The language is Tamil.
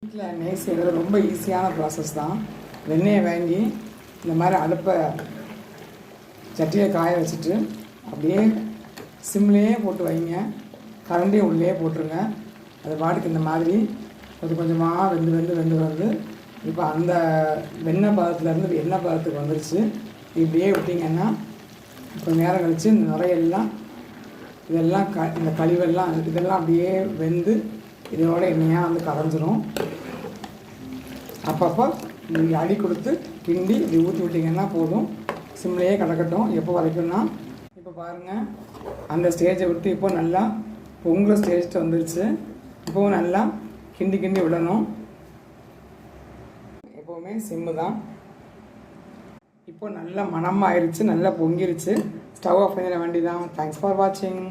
வீட்டில் நெய் செய்கிறது ரொம்ப ஈஸியான ப்ராசஸ் தான். வெண்ணெயை வாங்கி இந்த மாதிரி அடுப்பை சட்டியில் காய வச்சுட்டு அப்படியே சிம்லேயே போட்டு வைங்க. கரண்டியை உள்ளே போட்டுருங்க. அது பாட்டுக்கு இந்த மாதிரி கொஞ்சம் கொஞ்சமாக வெந்து வந்து இப்போ அந்த வெண்ணெய் பதத்துலேருந்து எண்ணெய் பதத்துக்கு வந்துருச்சு. இப்படியே விட்டிங்கன்னா கொஞ்சம் நேரம் கழித்து இந்த நுரையெல்லாம் இதெல்லாம் இந்த கழிவெல்லாம் இதெல்லாம் அப்படியே வெந்து இதோட எண்ணெயாக வந்து கரைஞ்சிரும். அப்பப்போ நீங்கள் அடி கொடுத்து கிண்டி இப்படி ஊற்றி விட்டிங்கன்னா போதும். சிம்லேயே கிடக்கட்டும். எப்போ வரைக்கும்னா இப்போ பாருங்கள், அந்த ஸ்டேஜை விட்டு இப்போ நல்லா பொங்கல் ஸ்டேஜ்ட்டு வந்துருச்சு. இப்போவும் நல்லா கிண்டி விடணும். எப்போவுமே சிம்மு தான். இப்போ நல்லா மணமாக ஆயிடுச்சு, நல்லா பொங்கிருச்சு. ஸ்டவ் ஆஃப் பண்ணிட வேண்டியதான். தேங்க்ஸ் ஃபார் வாட்சிங்.